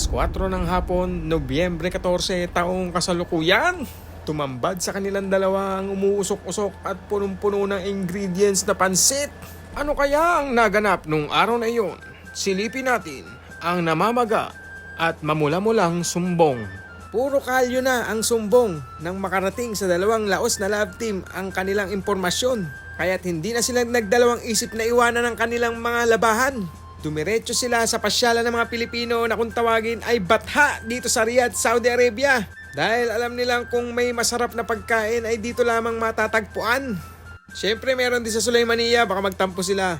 4:00 ng hapon, Nobyembre 14, taong kasalukuyan. Tumambad sa kanilang dalawang umuusok-usok at punong-puno ng ingredients na pansit. Ano kaya ang naganap nung araw na iyon? Silipin natin ang namamaga at mamula-mulang sumbong. Puro kalyo na ang sumbong nang makarating sa dalawang laos na love team ang kanilang impormasyon. Kaya't hindi na sila nagdalawang isip na iwanan ang kanilang mga labahan. Dumiretso sila sa pasyalan ng mga Pilipino na kung tawagin ay Batha dito sa Riyadh, Saudi Arabia. Dahil alam nilang kung may masarap na pagkain ay dito lamang matatagpuan. Siyempre meron din sa Sulaymania, baka magtampo sila.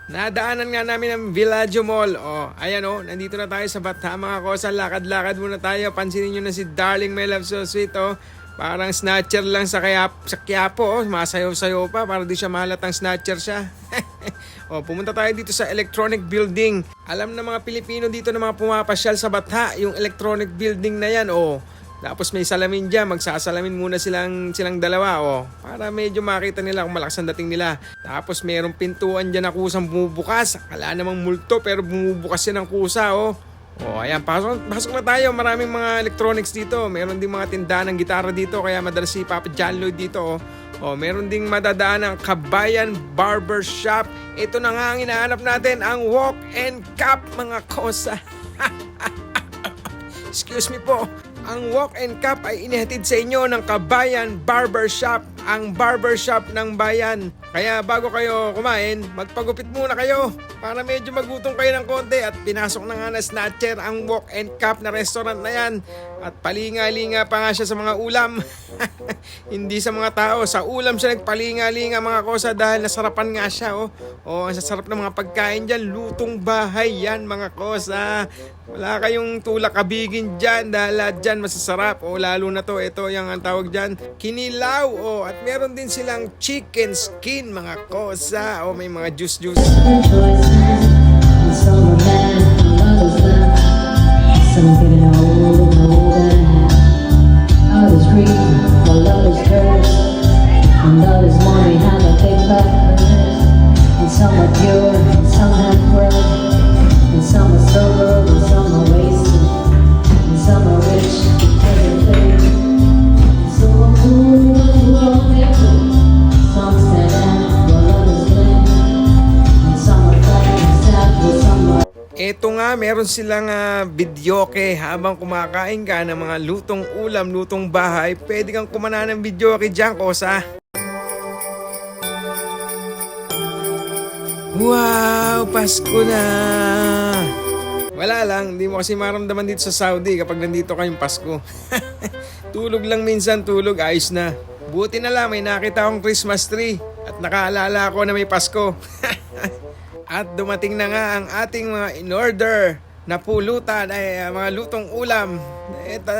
Nadaanan nga namin ang Villaggio Mall. Ayan nandito na tayo sa Batha mga kosa. Lakad-lakad muna tayo. Pansinin nyo na si Darling My Love So Sweet. Parang snatcher lang sa Quiapo. Masayaw-sayaw pa para di siya mahalatang snatcher siya. Pumunta tayo dito sa electronic building. Alam na mga Pilipino dito na mga pumapasyal sa Batha, yung electronic building na yan. Tapos may salamin dyan, magsasalamin muna silang dalawa. Para medyo makita nila kung malakas ang dating nila. Tapos mayroong pintuan dyan na kusang bumubukas. Akala namang multo pero bumubukas yan ng kusa. Ayan, pasok na tayo. Maraming mga electronics dito. Meron din mga tindahan ng gitara dito. Kaya madalas si Papa John Lloyd dito. Meron ding madadaan ng Kabayan Barber Shop. Ito na nga ang hinahanap natin, ang walk and cup mga kosa. Excuse me po. Ang walk and cup ay inihatid sa inyo ng Kabayan Barber Shop, ang barbershop ng bayan. Kaya bago kayo kumain, magpagupit muna kayo para medyo magutom kayo ng konti. At pinasok na nga na snatcher ang walk and cup na restaurant na yan. At palinga-linga pa nga siya sa mga ulam. Hindi sa mga tao, sa ulam siya nagpalinga-linga mga kosa dahil nasarapan nga siya. Ang sasarap ng mga pagkain dyan, lutong bahay yan mga kosa. Wala kayong tulak kabigin dyan dahil dyan masasarap. Lalo na to, ito yung ang tawag dyan, kinilaw. At meron din silang chicken skin mga kosa. May mga juice. Some getting older and older. Love is free, but love is cursed. And love is money, how to think back first. And some are pure, and some have bread. And some are sober, and some are wasted. And some are rich because of faith. And so are poor, who are faithful. Some stand out, while others blame. And some are flat and sad, but some are. Ito nga, meron silang videoke habang kumakain ka ng mga lutong ulam, lutong bahay. Pwede kang kumana ng videoke dyan, kosa. Wow, Pasko na! Wala lang, hindi mo kasi maramdaman dito sa Saudi kapag nandito kayong Pasko. Tulog lang minsan, ayos na. Buti na lang, may nakita akong Christmas tree at nakaalala ako na may Pasko. At dumating na nga ang ating mga in-order na pulutan ay mga lutong ulam.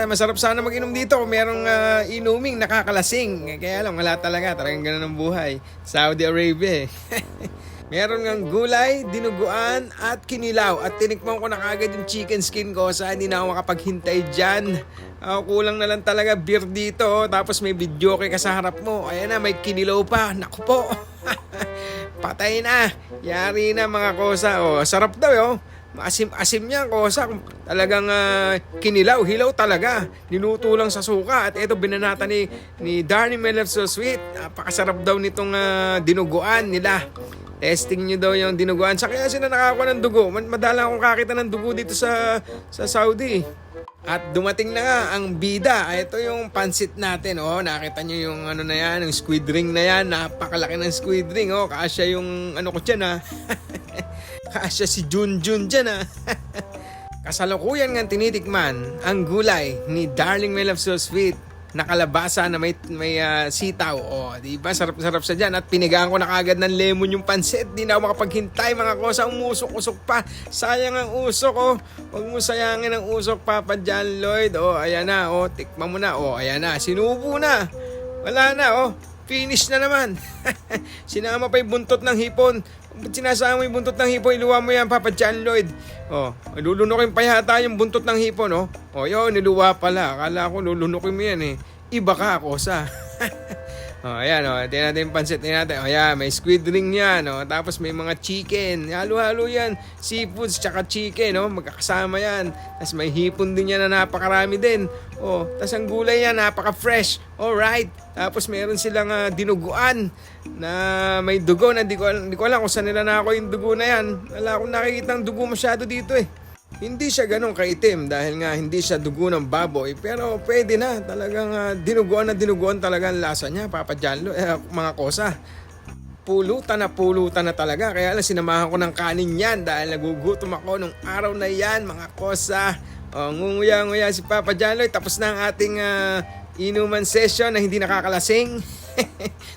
Masarap sana mag-inom dito kung merong inuming nakakalasing. Kaya lang wala talagang ganun ang buhay. Saudi Arabia. Meron ngang gulay, dinuguan at kinilaw. At tinikman ko na kagad yung chicken skin ko sa hindi na ako makapaghintay dyan. Kulang na lang talaga beer dito. Tapos may videoke ka sa harap mo. Ayan na, may kinilaw pa. Naku po. Patay na. Yari na mga kosa. Sarap daw Asim-asim niya kosa. Talagang kinilaw, hilaw talaga. Niluto lang sa suka. At ito binanata ni Darling My Love So Sweet. Napakasarap daw nitong dinuguan nila. Testing nyo daw yung dinuguan. Sa kaya sila nakakuha ng dugo. Madala akong kakita ng dugo dito sa Saudi. At dumating na nga ang bida. Ito yung pansit natin. Nakita nyo yung na yan, yung squid ring na yan. Napakalaki ng squid ring. Kasya yung ko dyan Kasya si Junjun dyan Kasalukuyan nga tinitikman ang gulay ni Darling My Love So Sweet. Nakalabasa na may sitaw. Diba? Sarap-sarap sa dyan. At pinigaan ko na kagad ng lemon yung pansit. Di na ako makapaghintay mga kosa. Umusok-usok pa. Sayang ang usok. Huwag mo sayangin ang usok, Papa John Lloyd. Ayan na. Tikman mo na. Ayan na. Sinubo na. Wala na. Finish na naman. Sinama pa yung buntot ng hipon. Ba't sinasama mo yung buntot ng hipon? Iluwa mo yan, Papa John Lloyd. Lulunukin pa yata yung buntot ng hipon, Yun, niluwa pala. Akala ko lulunukin mo yan, Iba ka, kosa. Oh, ayan, oh. Tingnan natin yung pansit natin. Oh, ayan, may squid ring yan, oh. Tapos may mga chicken. Halo-halo yan. Seafoods tsaka chicken, oh. Magkakasama yan. Tapos may hipon din yan na napakarami din. Oh, tapos ang gulay yan, napaka-fresh. Alright. Tapos meron silang dinuguan na may dugo na di ko alam kung saan nila na ako yung dugo na yan. Wala akong nakikita ang dugo masyado dito eh. Hindi siya ganun kaitim dahil nga hindi siya dugo ng baboy, pero pwede na. Talagang dinuguan talaga ang lasa niya, Papa Janlo, mga kosa. Pulutan na talaga. Kaya lang sinamahan ko ng kanin yan dahil nagugutom ako nung araw na yan, mga kosa. Ngunguya-nguya si Papa Janlo. Tapos na ang ating inuman session na hindi nakakalasing.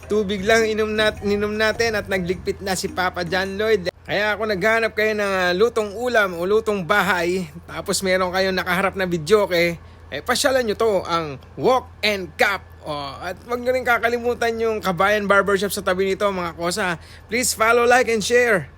Tubig lang inom natin at nagligpit na si Papa John Lloyd. Kaya ako naghanap kayo ng lutong ulam o lutong bahay, tapos meron kayong nakaharap na videoke, pasyalan nyo to, ang Walk and Cup. At wag nyo rin kakalimutan yung Kabayan Barbershop sa tabi nito, mga kosa. Please follow, like, and share.